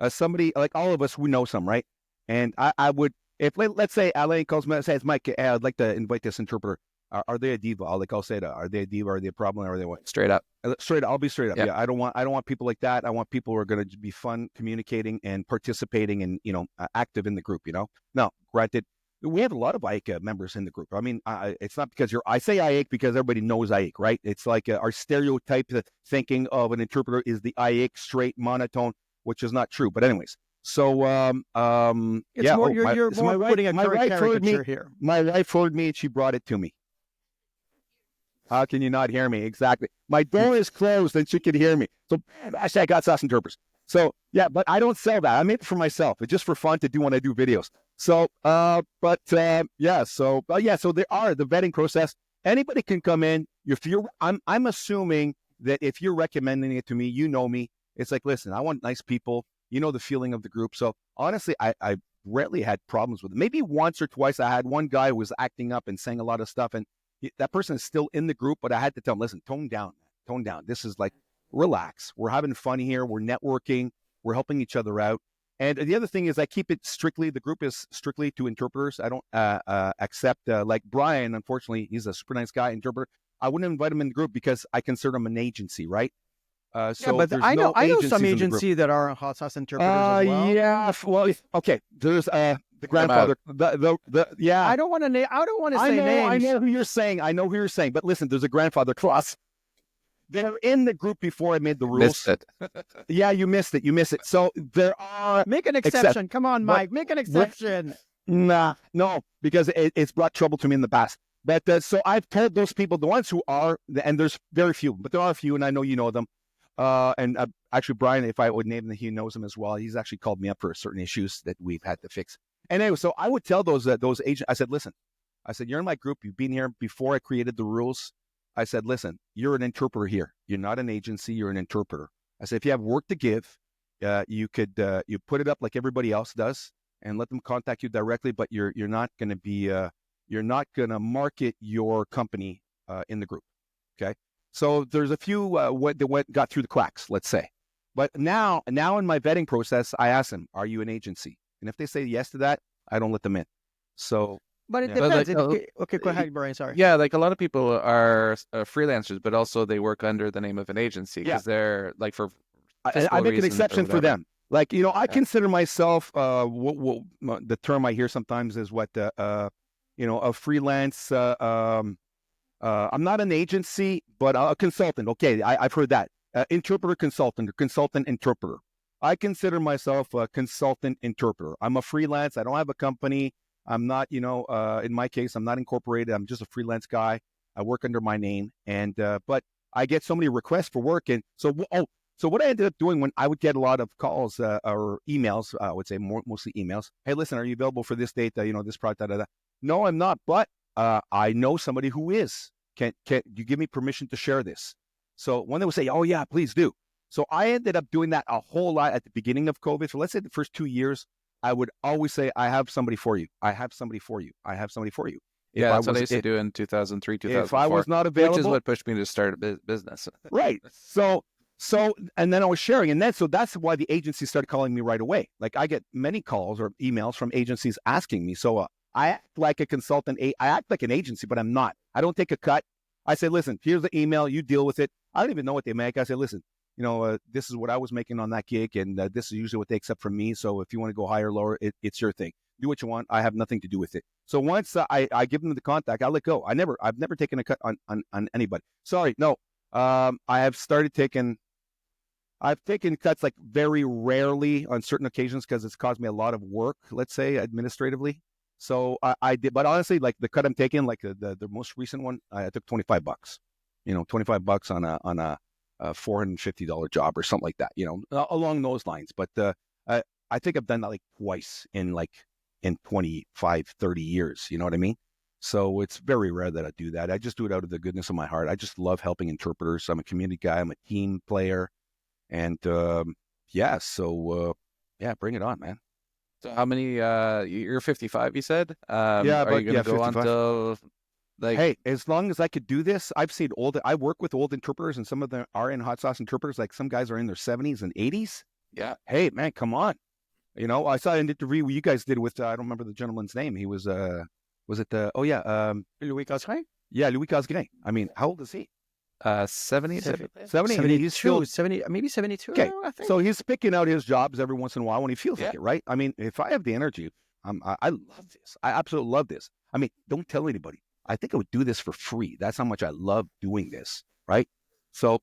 Somebody like all of us, we know some, right? And I would, if let's say Alain calls me and says, Mike, I'd like to invite this interpreter. Are they a diva? I'll say that. Are they a diva? Are they a problem? Or are they what? Straight up. I'll be straight up. Yeah. I don't want people like that. I want people who are going to be fun, communicating and participating and, active in the group, Now, granted, we have a lot of AIC members in the group. I mean, it's not because I say AIC because everybody knows AIC, right? It's like our stereotype thinking of an interpreter is the AIC, straight, monotone, which is not true. But anyways, so you're putting a caricature here. My wife heard me and she brought it to me. How can you not hear me? Exactly. My door is closed and she can hear me. So hashtag Hot Sauce Interpreters. So yeah, but I don't sell that. I made it for myself. It's just for fun to do when I do videos. So so there are the vetting process. Anybody can come in. I'm assuming that if you're recommending it to me, you know me. It's like, listen, I want nice people. The feeling of the group. So honestly, I rarely had problems with it. Maybe once or twice I had one guy who was acting up and saying a lot of stuff, and that person is still in the group, but I had to tell him, listen, tone down. This is like, relax. We're having fun here. We're networking. We're helping each other out. And the other thing is the group is strictly to interpreters. I don't accept, like Brian, unfortunately, he's a super nice guy, interpreter. I wouldn't invite him in the group because I consider him an agency, right? But I know some agencies that are Hot Sauce Interpreters as well. Yeah, well, okay. There's the grandfather. I don't want to say names. I know who you're saying. But listen, there's a grandfather clause. They're in the group before I made the rules. Missed it. Yeah, you missed it. So there are... Make an exception. Come on, Mike. Make an exception. No, because it's brought trouble to me in the past. But so I've told those people, the ones who are, and there's very few, but there are a few, and I know you know them. And actually, Brian, if I would name them, he knows them as well. He's actually called me up for certain issues that we've had to fix. And anyway, so I would tell those agents, I said, listen, I said, you're in my group. You've been here before I created the rules. I said, listen, you're an interpreter here. You're not an agency. You're an interpreter. I said, if you have work to give, you could you put it up like everybody else does and let them contact you directly. But you're not going to be you're not going to market your company in the group. Okay. So there's a few got through the cracks, let's say. But now in my vetting process, I ask them, are you an agency? And if they say yes to that, I don't let them in. So. But it But depends. like, Okay, go ahead, Brian. Sorry. yeah, like a lot of people are freelancers, but also they work under the name of an agency because they're like for I make an exception for them. Like, you know, I consider myself, the term I hear sometimes is what, you know, a freelance, I'm not an agency, but a consultant. Okay, I've heard that. Interpreter consultant or consultant interpreter. I consider myself a consultant interpreter. I'm a freelance. I don't have a company. I'm not, you know, in my case, I'm not incorporated. I'm just a freelance guy. I work under my name, and but I get so many requests for work, and so so what I ended up doing when I would get a lot of calls or emails, I would say mostly emails. Hey, listen, are you available for this date? You know, this product. Da, da, da. No, I'm not, but I know somebody who is. Can you give me permission to share this? So when they would say, oh yeah, please do. So I ended up doing that a whole lot at the beginning of COVID. So let's say the first 2 years. I would always say, I have somebody for you. I have somebody for you. I have somebody for you. Yeah, that's what I used to do in 2003, 2004. If I was not available. Which is what pushed me to start a business. Right. So, and then I was sharing. And then, so that's why the agency started calling me right away. Like I get many calls or emails from agencies asking me. So I act like a consultant. I act like an agency, but I'm not. I don't take a cut. I say, listen, here's the email. You deal with it. I don't even know what they make. I say, listen, you know, this is what I was making on that gig, and this is usually what they accept from me. So if you want to go higher or lower, it's your thing. Do what you want. I have nothing to do with it. So once I give them the contact, I let go. I've never taken a cut on anybody. Sorry, no. I've taken cuts like very rarely on certain occasions because it's caused me a lot of work, let's say administratively. So I did, but honestly, like the cut I'm taking, like the most recent one, I took $25. You know, $25 on a $450 job or something like that, you know, along those lines. But I think I've done that like twice in 25, 30 years. You know what I mean? So it's very rare that I do that. I just do it out of the goodness of my heart. I just love helping interpreters. I'm a community guy. I'm a team player. And yeah, so yeah, bring it on, man. So how many, you're 55, you said? Yeah, are you going to go 55. on till like... Hey, as long as I could do this, I work with old interpreters, and some of them are in hot sauce interpreters. Like some guys are in their 70s and 80s. Yeah. Hey, man, come on. You know, I saw an interview you guys did with, I don't remember the gentleman's name. He was it Louis Casgrain? Yeah, Louis Casgrain. I mean, how old is he? 70? 70. He's still 70, maybe 72. Okay. I think. So he's picking out his jobs every once in a while when he feels like it, right? I mean, if I have the energy, I love this. I absolutely love this. I mean, don't tell anybody. I think I would do this for free. That's how much I love doing this, right? So,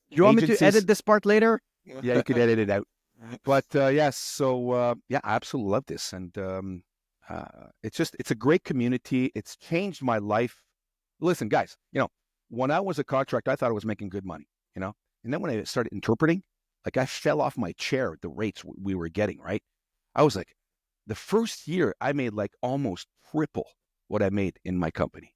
you want me to edit this part later? Yeah, you could edit it out. But yes, so yeah, I absolutely love this, and it's a great community. It's changed my life. Listen, guys, you know, when I was a contractor, I thought I was making good money, you know, and then when I started interpreting, like I fell off my chair at the rates we were getting. Right, I was like, the first year I made like almost triple what I made in my company.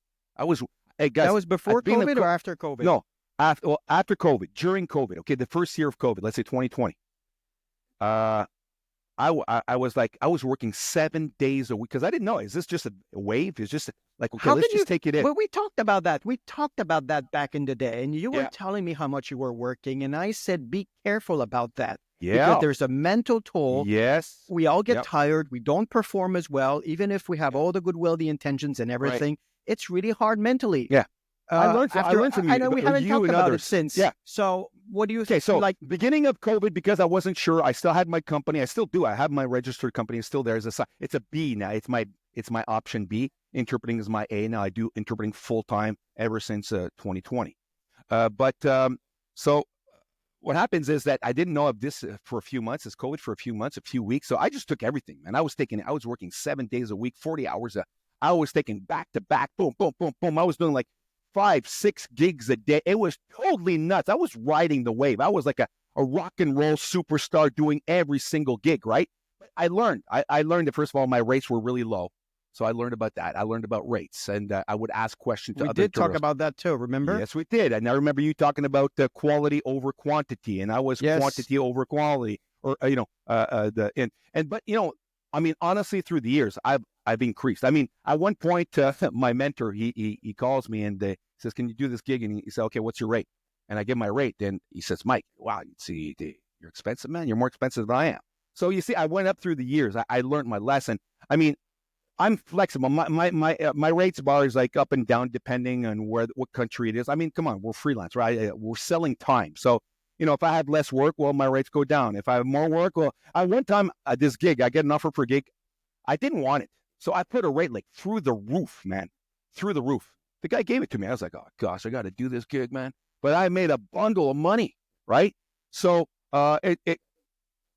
Hey guys, that was before COVID or after COVID? No, after COVID, during COVID. Okay, the first year of COVID, let's say 2020. I was working 7 days a week because I didn't know. Is this just a wave? Is just like, okay, let's just take it in. Well, we talked about that. We talked about that back in the day, and you were telling me how much you were working, and I said, be careful about that. Yeah. Because there's a mental toll. Yes. We all get tired. We don't perform as well, even if we have all the goodwill, the intentions, and everything. Right. It's really hard mentally. Yeah. I learned from you. I know we haven't talked about it since. Yeah. So what do you think? Okay, so like beginning of COVID, because I wasn't sure, I still had my company. I still do. I have my registered company. It's still there. It's a B now. It's my option B. Interpreting is my A now. I do interpreting full time ever since 2020. So what happens is that I didn't know of this for a few months. It's COVID for a few months, a few weeks. So I just took everything, man. I was working 7 days a week, 40 hours I was taking back to back, boom, boom, boom, boom. I was doing like 5, 6 gigs a day. It was totally nuts. I was riding the wave. I was like a rock and roll superstar doing every single gig, right? But I learned that, first of all, my rates were really low. So I learned about that. I learned about rates, and I would ask questions to We other did talk interpreters. about that too, remember? Yes, we did. And I remember you talking about the quality over quantity, and I was Yes. quantity over quality, or but I mean, honestly, through the years, I've increased. I mean, at one point, my mentor he calls me and says, "Can you do this gig?" And he said, "Okay, what's your rate?" And I give my rate. Then he says, "Mike, wow, you're expensive, man. You're more expensive than I am." So you see, I went up through the years. I learned my lesson. I mean, I'm flexible. My rates bar is like up and down depending on what country it is. I mean, come on, we're freelance, right? We're selling time. So, if I have less work, well, my rates go down. If I have more work, well, one time at this gig, I get an offer for a gig. I didn't want it. So I put a rate like through the roof, man, through the roof. The guy gave it to me. I was like, oh gosh, I got to do this gig, man. But I made a bundle of money, right? So, and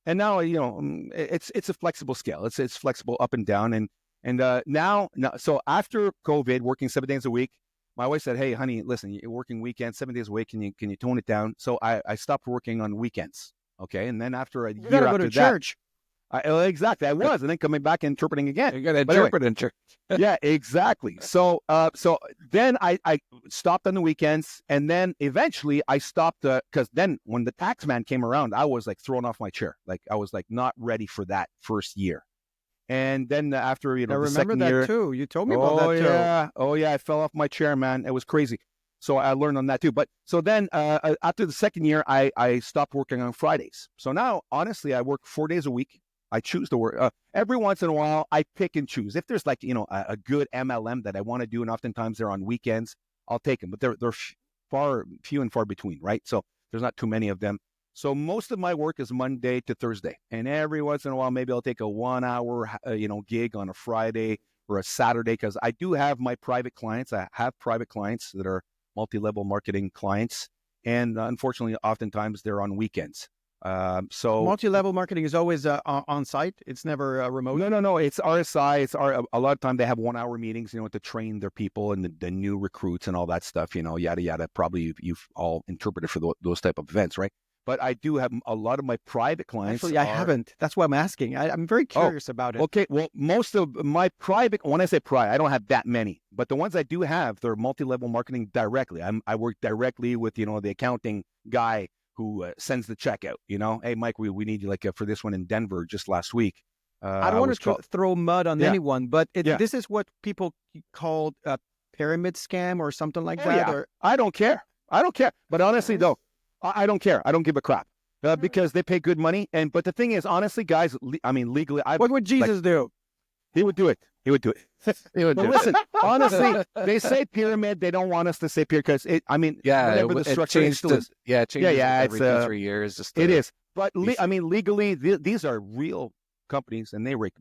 now, it's a flexible scale. It's flexible up and down. And now, so after COVID, working 7 days a week, my wife said, "Hey, honey, listen, you're working weekends, 7 days a week. Can you tone it down?" So I stopped working on weekends. Okay, and then after a You year gotta go after to church. exactly, I was, and then coming back and interpreting again. You got to But anyway, interpret in church. yeah, exactly. So then I stopped on the weekends, and then eventually I stopped because then when the tax man came around, I was like thrown off my chair. Like I was like not ready for that first year. And then after I the remember second that year, too. You told me about that too. oh yeah, I fell off my chair, man. It was crazy. So I learned on that too. But so then after the second year, I stopped working on Fridays. So now, honestly, I work 4 days a week. I choose to work every once in a while. I pick and choose. If there's like a good MLM that I want to do, and oftentimes they're on weekends, I'll take them. But they're few and far between, right? So there's not too many of them. So most of my work is Monday to Thursday, and every once in a while, maybe I'll take a 1 hour, gig on a Friday or a Saturday, because I do have my private clients. I have private clients that are multi-level marketing clients, and unfortunately, oftentimes they're on weekends. So Multi-level marketing is always on site. It's never remote. no, it's RSI. A lot of time they have 1 hour meetings, to train their people and the new recruits and all that stuff, yada yada. Probably you've all interpreted for those type of events, right? But I do have a lot of my private clients. Actually, I haven't. That's why I'm asking. I'm very curious about it. Okay, well, most of my private, when I say private, I don't have that many. But the ones I do have, they're multi-level marketing directly. I work directly with, the accounting guy who sends the check out. Hey, Mike, we need you for this one in Denver just last week. I don't want to throw mud on anyone, but this is what people call a pyramid scam or something like that. Yeah. Or... I don't care. But honestly, though, I don't care. I don't give a crap because they pay good money. But the thing is, honestly, guys, legally, what would Jesus do? He would do it. He would do it. But listen, honestly, they say pyramid. They don't want us to say pyramid because whatever the structure it changes every 2-3 years. It is. But legally, these are real companies, and they rake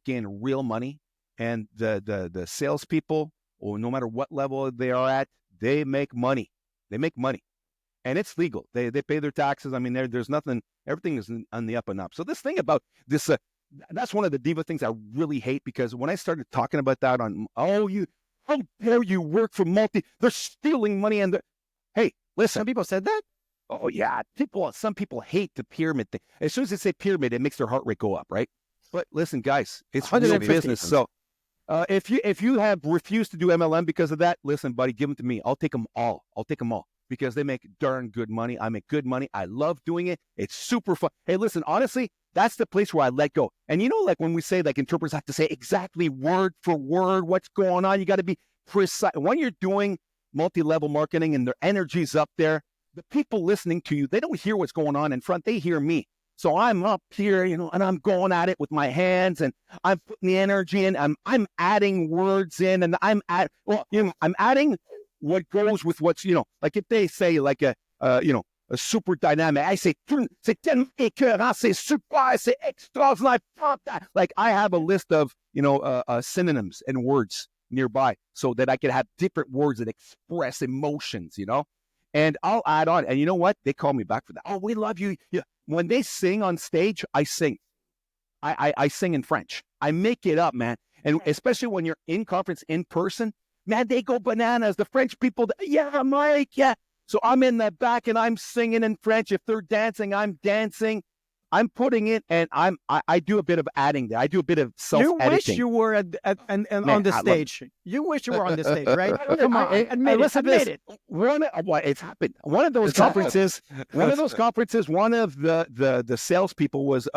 in real money. And the salespeople, or no matter what level they are at, they make money. They make money. And it's legal. They pay their taxes. There's nothing. Everything is on the up and up. So this thing about this, that's one of the Diva things I really hate, because when I started talking about that how dare you work for they're stealing money, and hey, listen. Some people said that? Oh yeah, some people hate the pyramid thing. As soon as they say pyramid, it makes their heart rate go up, right? But listen, guys, it's real business. So if you have refused to do MLM because of that, listen, buddy, give them to me. I'll take them all. Because they make darn good money. I make good money. I love doing it. It's super fun. Hey, listen, honestly, that's the place where I let go. And when we say interpreters have to say exactly word for word what's going on, you got to be precise. When you're doing multi-level marketing and their energy's up there, the people listening to you, they don't hear what's going on in front. They hear me. So I'm up here, and I'm going at it with my hands, and I'm putting the energy in. I'm adding words in, and I'm adding what goes with what's, like if they say a super dynamic, I say, c'est tellement écœurant, c'est super, c'est extraordinaire. Like I have a list of, synonyms and words nearby so that I can have different words that express emotions, and I'll add on. And you know what? They call me back for that. Oh, we love you. Yeah. When they sing on stage, I sing. I sing in French. I make it up, man. And especially when you're in conference in person, man, they go bananas. The French people, yeah, Mike, yeah. So I'm in the back and I'm singing in French. If they're dancing, I'm dancing. I'm putting it, and I do a bit of adding there. I do a bit of self-editing. You wish you were and on the stage. You wish you were on the stage, right? Come on, admit it. Admit it. It's happened. One of those conferences. One of the salespeople was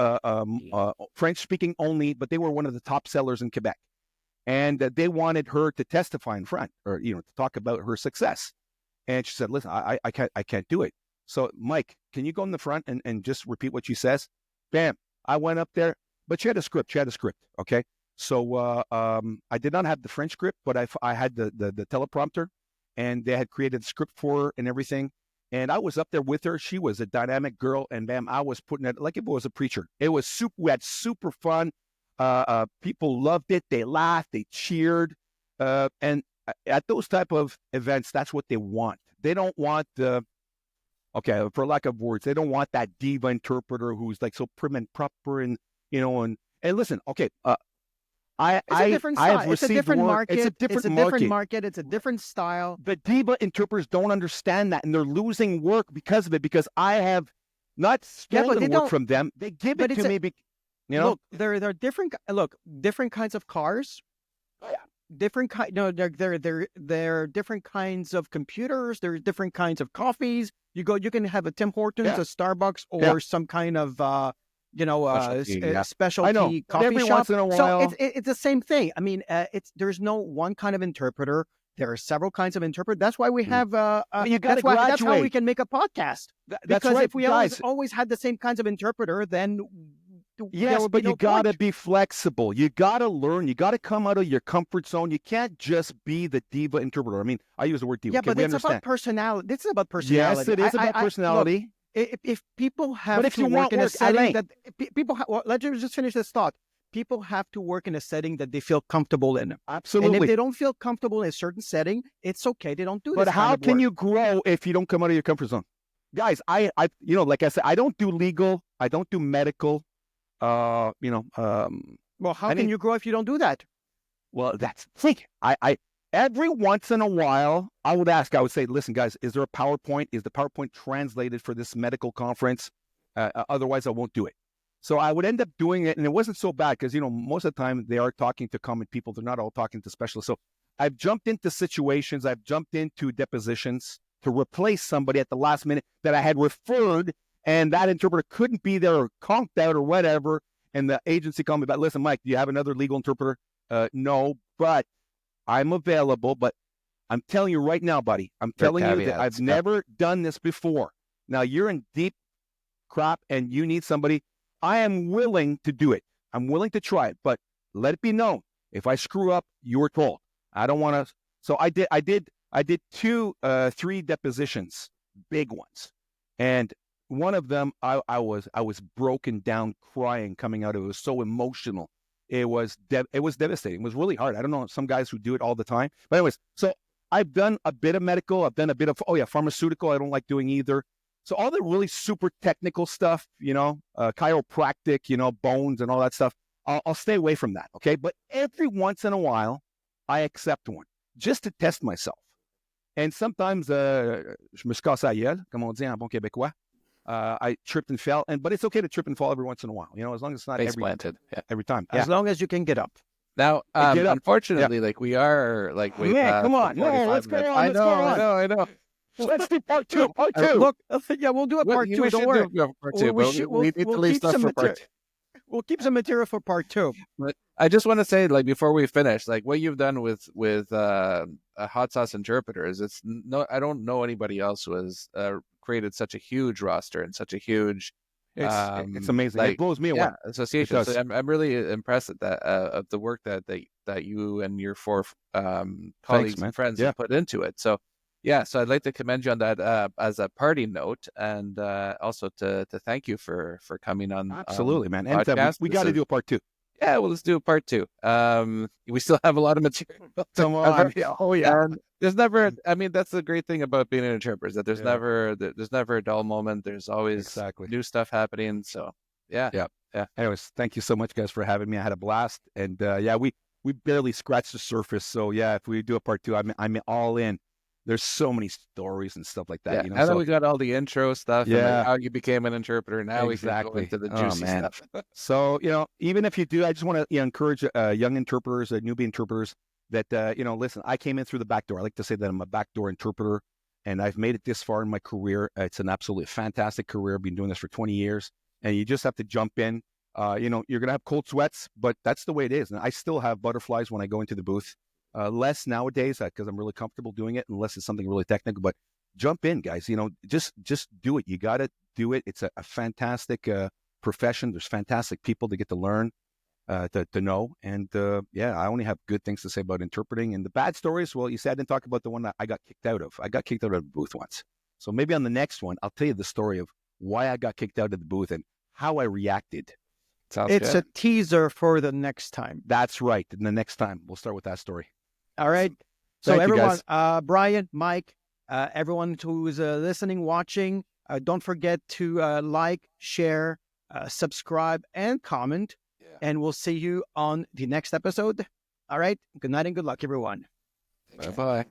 French speaking only, but they were one of the top sellers in Quebec, and they wanted her to testify in front, or to talk about her success. And she said, "Listen, I can't do it." So, Mike, can you go in the front and just repeat what she says? Bam. I went up there, but she had a script. Okay. So I did not have the French script, but I had the teleprompter, and they had created the script for her and everything. And I was up there with her. She was a dynamic girl, and bam, I was putting it like if it was a preacher. It was super. We had super fun. People loved it. They laughed. They cheered. And at those type of events, that's what they want. They don't want okay, for lack of words, they don't want that diva interpreter who's like so prim and proper and and listen, okay, it's a different style. It's a different market. It's a different market. It's a different style. The diva interpreters don't understand that, and they're losing work because of it. Because I have not stolen work from them; they give it to me. Look, there are different kinds of cars. Oh, yeah. There are different kinds of computers. There's different kinds of coffees. You can have a Tim Hortons, a Starbucks, or some kind of specialty coffee every shop. Once in a while. So it's the same thing. I mean, there's no one kind of interpreter. There are several kinds of interpreters. That's why we have. You got to graduate. That's how we can make a podcast. That's right, if we always had the same kinds of interpreter, then. Yes, but you got to be flexible. You got to learn. You got to come out of your comfort zone. You can't just be the diva interpreter. I mean, I use the word diva. Yeah, but it's about personality. This is about personality. Yes, it is about personality. Look, if people have to work in a setting that people let's just finish this thought. People have to work in a setting that they feel comfortable in. Absolutely. And if they don't feel comfortable in a certain setting, it's okay. They don't do this. But how can you grow if you don't come out of your comfort zone? Guys, I like I said, I don't do legal. I don't do medical. Well, how can you grow if you don't do that? Well, that's the thing. I every once in a while, I would say, listen, guys, is there a PowerPoint? Is the PowerPoint translated for this medical conference? Otherwise, I won't do it. So I would end up doing it, and it wasn't so bad because, most of the time they are talking to common people. They're not all talking to specialists. So I've jumped into situations. I've jumped into depositions to replace somebody at the last minute that I had referred, and that interpreter couldn't be there or conked out or whatever. And the agency called me back. Listen, Mike, do you have another legal interpreter? No, but I'm available. But I'm telling you right now, buddy, I'm telling you that I've never done this before. Now you're in deep crap and you need somebody. I am willing to do it. I'm willing to try it, but let it be known. If I screw up, you're told. I don't want to. So I did 3 depositions, big ones. And one of them, I was broken down, crying, coming out. It was so emotional. It was devastating. It was really hard. I don't know some guys who do it all the time. But anyways, so I've done a bit of medical. I've done a bit of pharmaceutical. I don't like doing either. So all the really super technical stuff, chiropractic, bones and all that stuff, I'll stay away from that. Okay, but every once in a while, I accept one just to test myself. And sometimes, je me suis cassé la gueule, comme on dit en bon québécois. I tripped and fell, but it's okay to trip and fall every once in a while, as long as it's not every time. As long as you can get up. Now, unfortunately, we are way past. Come on, no, let's go on. I know. Let's do part 2. Look, we'll do a part 2. Don't worry. Part 2, we need to leave stuff for part 2. We'll keep some material for part 2. But I just want to say, before we finish, what you've done with hot sauce interpreters, I don't know anybody else who has created such a huge roster and such a huge. It's amazing. It blows me away. Association. So I'm really impressed at that of the work that you and your 4 colleagues and friends have put into it. So. Yeah, so I'd like to commend you on that as a parting note, and also to thank you for coming on. Absolutely, man. And we got to do a part 2. Yeah, well, let's do a part 2. We still have a lot of material. Come on. Oh yeah. There's never. I mean, that's the great thing about being an interpreter is that there's never a dull moment. There's always new stuff happening. So yeah. Anyways, thank you so much, guys, for having me. I had a blast, and we barely scratched the surface. So yeah, if we do a part 2, I'm all in. There's so many stories and stuff like that, Yeah, you know. and then So we got all the intro stuff and like yeah, how you became an interpreter. Now we can go exactly. into the Oh juicy man. stuff. So even if you do, I just want to encourage young interpreters, newbie interpreters, that listen. I came in through the back door. I like to say that I'm a backdoor interpreter, and I've made it this far in my career. It's an absolutely fantastic career. I've been doing this for 20 years, and you just have to jump in. You're gonna have cold sweats, but that's the way it is. And I still have butterflies when I go into the booth. Less nowadays because I'm really comfortable doing it, unless it's something really technical. But jump in, guys. Just do it. You got to do it. It's a fantastic profession. There's fantastic people to get to learn, to know. And yeah, I only have good things to say about interpreting. And the bad stories, well, you said I didn't talk about the one that I got kicked out of. I got kicked out of the booth once. So maybe on the next one, I'll tell you the story of why I got kicked out of the booth and how I reacted. Sounds It's good. a teaser for the next time. That's right. And the next time, we'll start with that story. All right. So Thank you, everyone, guys. Brian, Mike, everyone who is listening, watching, don't forget to like, share, subscribe, and comment. Yeah. And we'll see you on the next episode. All right. Good night and good luck, everyone. Bye bye.